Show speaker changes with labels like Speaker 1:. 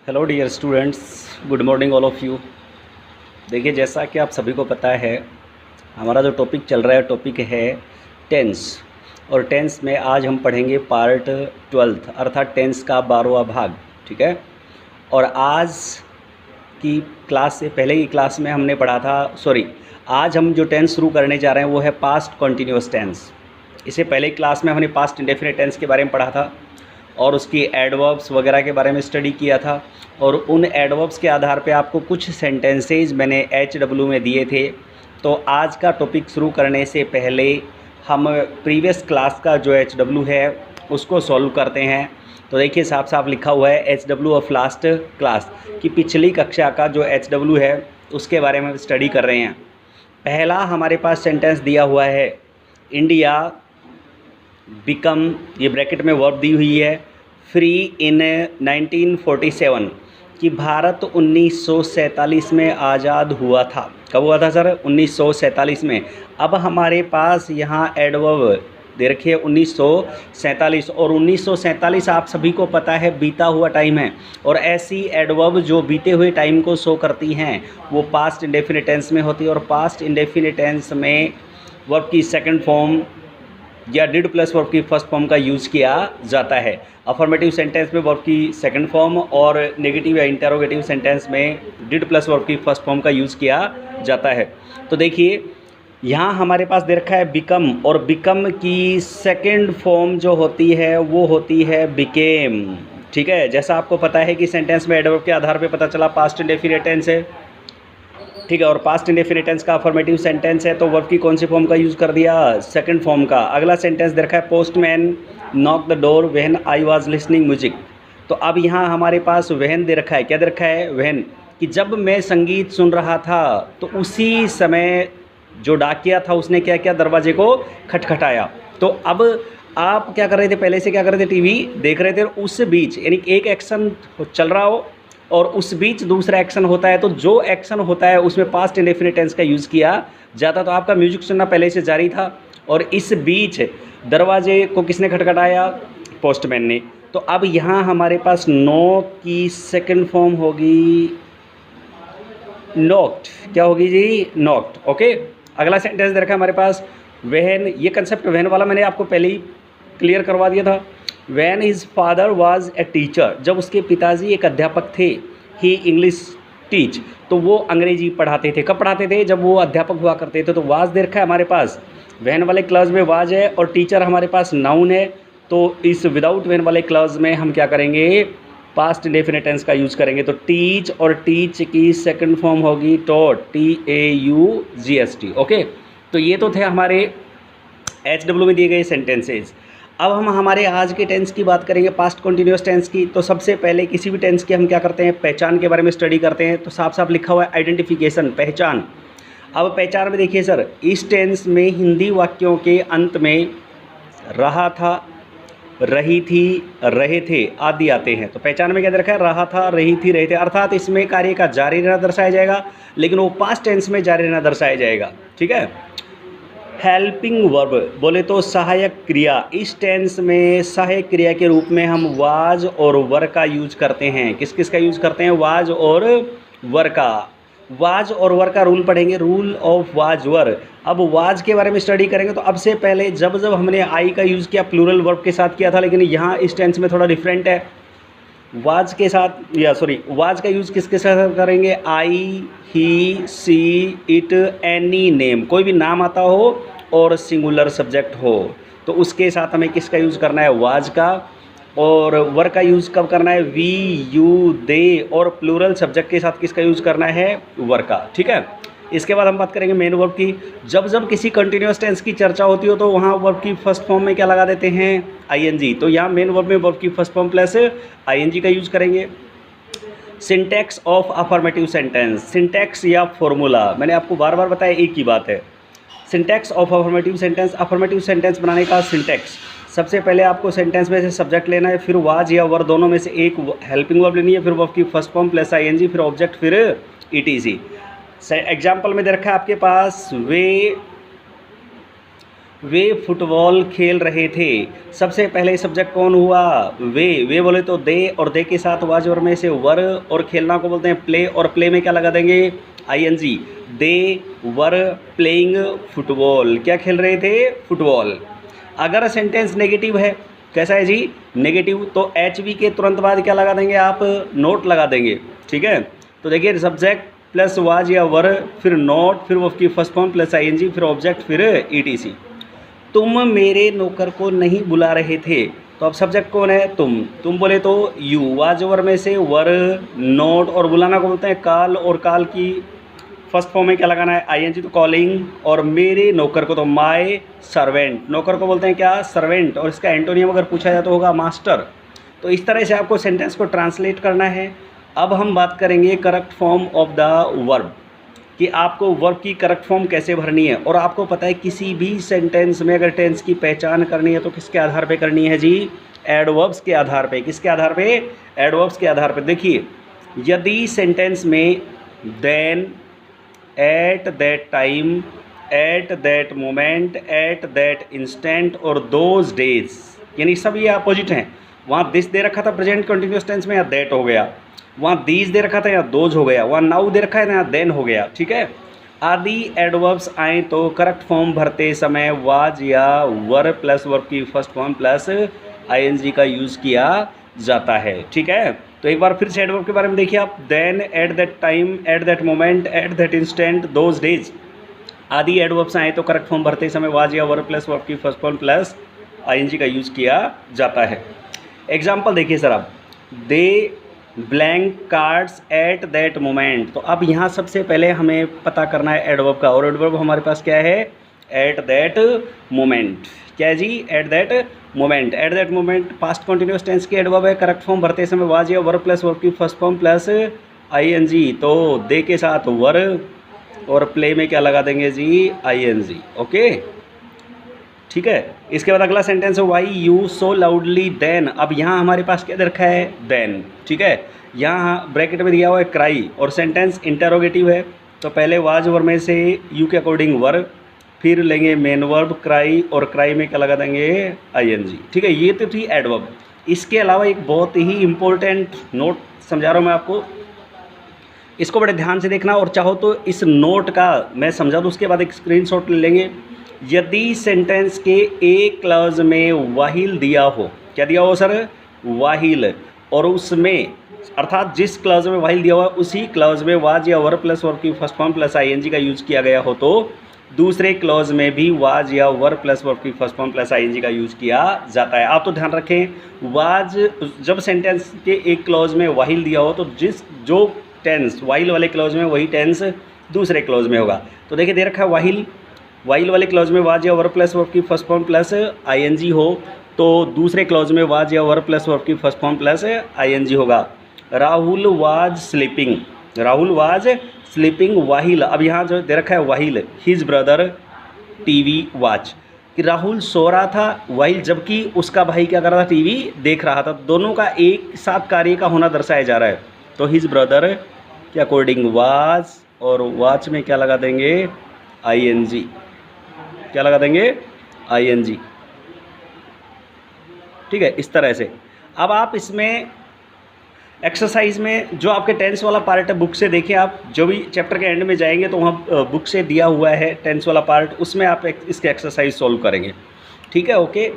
Speaker 1: Hello dear students, good morning all of you. देखिए, जैसा कि आप सभी को पता है, हमारा जो टॉपिक चल रहा है टॉपिक है टेंस। और टेंस में आज हम पढ़ेंगे पार्ट 12 अर्थात टेंस का 12वां भाग। ठीक है। और आज की क्लास से पहले की क्लास में हमने पढ़ा था, आज हम जो टेंस शुरू करने जा रहे हैं वो है पास्ट कॉन्टीन्यूअस टेंस। इससे पहले क्लास में हमने पास्ट इंडेफिनिट टेंस के बारे में पढ़ा था और उसकी एडवर्ब्स वगैरह के बारे में स्टडी किया था। और उन एडवर्ब्स के आधार पे आपको कुछ सेंटेंसेज मैंने HW में दिए थे। तो आज का टॉपिक शुरू करने से पहले हम प्रीवियस क्लास का जो HW है उसको सॉल्व करते हैं। तो देखिए, साफ साफ लिखा हुआ है HW ऑफ लास्ट क्लास कि पिछली कक्षा का जो HW है उसके बारे में स्टडी कर रहे हैं। पहला हमारे पास सेंटेंस दिया हुआ है, इंडिया बिकम, ये ब्रैकेट में वर्ब दी हुई है, फ्री इन 1947 कि भारत 1947 में आज़ाद हुआ था। कब हुआ था सर? 1947 में। अब हमारे पास यहाँ एडवर्ब दे रखिए 1947, और 1947 आप सभी को पता है बीता हुआ टाइम है। और ऐसी एडवर्ब जो बीते हुए टाइम को शो करती हैं वो पास्ट इंडेफिनिट टेंस में होती है। और पास्ट इंडेफिनिट टेंस में वर्ब की सेकंड फॉर्म या डिड प्लस वर्ब की फर्स्ट फॉर्म का यूज़ किया जाता है। अफर्मेटिव सेंटेंस में वर्ब की सेकंड फॉर्म और नेगेटिव या इंटरोगेटिव सेंटेंस में डिड प्लस वर्ब की फर्स्ट फॉर्म का यूज़ किया जाता है। तो देखिए, यहाँ हमारे पास दे रखा है बिकम, और बिकम की सेकंड फॉर्म जो होती है वो होती है बिकेम। ठीक है। जैसा आपको पता है कि सेंटेंस में एडवर्ब के आधार पर पता चला पास्ट इंडेफिनिट टेंस है। ठीक है। और पास्ट इंडेफिनिट टेंस का अफर्मेटिव सेंटेंस है तो वर्ब की कौन सी फॉर्म का यूज़ कर दिया? सेकंड फॉर्म का। अगला सेंटेंस दे रखा है postman knock the door when I was listening music. तो अब यहाँ हमारे पास व्हेन दे रखा है। क्या दे रखा है? व्हेन, कि जब मैं संगीत सुन रहा था तो उसी समय जो डाकिया था उसने क्या किया? दरवाजे को खटखटाया। तो अब आप क्या कर रहे थे? पहले से क्या कर रहे थे? टीवी देख रहे थे। उस बीच यानी एक एक्शन चल रहा हो और उस बीच दूसरा एक्शन होता है, तो जो एक्शन होता है उसमें पास्ट इंडेफिनिट टेंस का यूज़ किया जाता। तो आपका म्यूजिक सुनना पहले से जारी था और इस बीच दरवाजे को किसने खटखटाया? पोस्टमैन ने। तो अब यहाँ हमारे पास नॉक की सेकंड फॉर्म होगी नॉक्ड। क्या होगी जी? नॉक्ड। ओके। अगला सेंटेंस दे रखा है हमारे पास व्हेन। ये कंसेप्ट व्हेन वाला मैंने आपको पहले ही क्लियर करवा दिया था। When his father was a teacher, जब उसके पिताजी एक अध्यापक थे, he English teach, तो वो अंग्रेजी पढ़ाते थे। कब पढ़ाते थे? जब वो अध्यापक हुआ करते थे। तो वाज दे रखा है हमारे पास, वैन वाले क्लॉज में वाज है और टीचर हमारे पास नाउन है। तो इस विदाउट वैन वाले क्लॉज में हम क्या करेंगे? पास्ट इंडेफिनिट टेंस का यूज़ करेंगे। तो टीच, और टीच की सेकंड फॉर्म होगी टॉट, TAUGST। ओके। तो ये तो थे हमारे HW में दिए गए सेंटेंसेज। अब हम हमारे आज के टेंस की बात करेंगे, पास्ट कॉन्टीन्यूअस टेंस की। तो सबसे पहले किसी भी टेंस की हम क्या करते हैं? पहचान के बारे में स्टडी करते हैं। तो साफ साफ लिखा हुआ है आइडेंटिफिकेशन, पहचान। अब पहचान में देखिए सर, इस टेंस में हिंदी वाक्यों के अंत में रहा था, रही थी, रहे थे आदि आते हैं। तो पहचान में क्या रखा है? रहा था, रही थी, रहे थे। अर्थात इसमें कार्य का जारी रहना दर्शाया जाएगा, लेकिन वो पास्ट टेंस में जारी रहना दर्शाया जाएगा। ठीक है। हेल्पिंग वर्ब बोले तो सहायक क्रिया। इस टेंस में सहायक क्रिया के रूप में हम वाज और वर का यूज करते हैं। किस किस का यूज करते हैं? वाज और वर का। वाज और वर का रूल पढ़ेंगे, रूल ऑफ वाज वर। अब वाज के बारे में स्टडी करेंगे। तो अब से पहले जब जब हमने आई का यूज़ किया प्लूरल वर्ब के साथ किया था, लेकिन यहाँ इस टेंस में थोड़ा डिफरेंट है। वाज के साथ वाज का यूज़ किसके साथ करेंगे? आई, ही, सी, इट, एनी नेम, कोई भी नाम आता हो और सिंगुलर सब्जेक्ट हो तो उसके साथ हमें किसका यूज़ करना है? वाज का। और वर का यूज़ कब करना है? वी, यू, दे। और प्लूरल सब्जेक्ट के साथ किसका यूज़ करना है? वर का। ठीक है। इसके बाद हम बात करेंगे मेन वर्ब की। जब जब किसी कंटिन्यूअस टेंस की चर्चा होती हो तो वहाँ वर्ब की फर्स्ट फॉर्म में क्या लगा देते हैं? ING। तो यहाँ मेन वर्ब में वर्ब की फर्स्ट फॉर्म प्लस ING का यूज़ करेंगे। Syntax of affirmative sentence, syntax या फॉर्मूला, मैंने आपको बार बार बताया एक ही बात है। Syntax of affirmative sentence, affirmative sentence बनाने का सिंटैक्स, सबसे पहले आपको सेंटेंस में से सब्जेक्ट लेना है, फिर वाज या वर दोनों में से एक हेल्पिंग वर्ब लेनी है, फिर वर्ब की फर्स्ट फॉर्म प्लस ING, फिर ऑब्जेक्ट, फिर ETC। एग्जाम्पल में दे रखा है आपके पास वे वे फुटबॉल खेल रहे थे। सबसे पहले सब्जेक्ट कौन हुआ? वे बोले तो दे, और दे के साथ वाज और में से वर, और खेलना को बोलते हैं प्ले, और प्ले में क्या लगा देंगे? ING. They were playing football. क्या खेल रहे थे? फुटबॉल। अगर सेंटेंस नेगेटिव है, कैसा है जी? नेगेटिव, तो एच वी के तुरंत बाद क्या लगा देंगे आप? नोट लगा देंगे। ठीक है, तो देखिए सब्जेक्ट प्लस वाज या वर, फिर नोट, फिर वर्ब की फर्स्ट फॉर्म प्लस आईएनजी, फिर ऑब्जेक्ट, फिर ईटीसी। तुम मेरे नौकर को नहीं बुला रहे थे, तो अब सब्जेक्ट कौन है? तुम बोले तो यू, वाज वर में से वर, नोट, और बुलाना को बोलते हैं कॉल, और कॉल की फर्स्ट फॉर्म में क्या लगाना है? आईएनजी, तो कॉलिंग, और मेरे नौकर को तो माय सर्वेंट। नौकर को बोलते हैं क्या? सर्वेंट, और इसका एंटोनियम अगर पूछा जाए तो होगा मास्टर। तो इस तरह से आपको सेंटेंस को ट्रांसलेट करना है। अब हम बात करेंगे correct form of the verb, कि आपको वर्ब की करेक्ट फॉर्म कैसे भरनी है। और आपको पता है किसी भी सेंटेंस में अगर टेंस की पहचान करनी है तो किसके आधार पे करनी है जी? एडवर्ब्स के आधार पे। किसके आधार पे? एडवर्ब्स के आधार पे। देखिए, यदि सेंटेंस में then, at that time, at that moment, at that instant और दोज डेज, यानी सब ये अपोजिट हैं। वहाँ दिस दे रखा था प्रेजेंट कंटिन्यूस टेंस में, या दैट हो गया। वहाँ दीज दे रखा था, या दोज हो गया। वहाँ नाउ दे रखा है, यहाँ देन हो गया। ठीक है, आदि एडवर्ब्स आए तो करेक्ट फॉर्म भरते समय वाज या वर प्लस वर्ब की फर्स्ट फॉर्म प्लस आईएनजी का यूज़ किया जाता है। ठीक है, तो एक बार फिर से एडवर्ब के बारे में देखिए आप। Then, at that time, at that moment, at that instant, those days, आदि एडवर्ब्स आए तो करेक्ट फॉर्म भरते समय वाज या वर प्लस वर्ब की फर्स्ट फॉर्म प्लस आईएनजी का यूज़ किया जाता है। एग्जाम्पल देखिए सर आप, they blank cards at that moment. तो अब यहाँ सबसे पहले हमें पता करना है एडवर्ब का, और एडवर्ब हमारे पास क्या है? At that moment. क्या है जी? At that moment. At that moment past continuous tense की एडवर्ब है। करेक्ट फॉर्म भरते समय वाज या वर्ब प्लस वर्ब की फर्स्ट फॉर्म प्लस आईएनजी, तो दे के साथ वर, और प्ले में क्या लगा देंगे जी? आईएनजी। ओके, ठीक है। इसके बाद अगला सेंटेंस है why you so loudly then. अब यहाँ हमारे पास क्या दे रखा है? देन। ठीक है, यहाँ ब्रैकेट में दिया हुआ है क्राई, और सेंटेंस इंटरोगेटिव है। तो पहले वाज वर्ब में से यू के अकॉर्डिंग वर, फिर लेंगे मेन वर्ब क्राई, और क्राई में क्या लगा देंगे? आईएनजी। ठीक है, ये तो थी एडवर्ब। इसके अलावा एक बहुत ही इंपॉर्टेंट नोट समझा रहा हूँ मैं आपको, इसको बड़े ध्यान से देखना, और चाहो तो इस नोट का मैं समझा दूँ, उसके बाद एक स्क्रीनशॉट ले लेंगे। यदि सेंटेंस के एक क्लॉज में वाहिल दिया हो, क्या दिया हो सर? वाहिल, और उसमें अर्थात जिस क्लॉज में वाहिल दिया हुआ उसी क्लॉज में वाज या वर्ब प्लस वर्ब की फर्स्ट फॉर्म प्लस आईएनजी का यूज़ किया गया हो, तो दूसरे क्लॉज में भी वाज या वर्ब प्लस वर्ब की फर्स्ट फॉर्म प्लस आईएनजी का यूज़ किया जाता है। आप तो ध्यान रखें, वाज जब सेंटेंस के एक क्लॉज में वाहिल दिया हो तो जो टेंस वाहिल वाले क्लॉज में वही टेंस दूसरे क्लॉज में होगा। तो देखिए दे रखा है वाहिल, वाइल वाले क्लॉज में वाज या वर्ब प्लस वर्ब की फर्स्ट फॉर्म प्लस आईएनजी हो, तो दूसरे क्लॉज में वाज या वर्ब प्लस वर्ब की फर्स्ट फॉर्म प्लस आईएनजी होगा। Rahul was sleeping, Rahul was sleeping while. अब यहाँ जो दे रखा है while, his brother TV watch, कि राहुल सो रहा था वाहिल, जबकि उसका भाई क्या कर रहा था? टीवी देख रहा था। दोनों का एक साथ कार्य का होना दर्शाया जा रहा है। तो हिज ब्रदर के अकॉर्डिंग वाज, और वॉच में क्या लगा देंगे? आईएनजी। क्या लगा देंगे? आईएनजी। ठीक है, इस तरह से। अब आप इसमें एक्सरसाइज में जो आपके टेंस वाला पार्ट है बुक से देखिए, आप जो भी चैप्टर के एंड में जाएंगे तो वहाँ बुक से दिया हुआ है टेंस वाला पार्ट, उसमें आप इसके एक्सरसाइज सॉल्व करेंगे। ठीक है, ओके।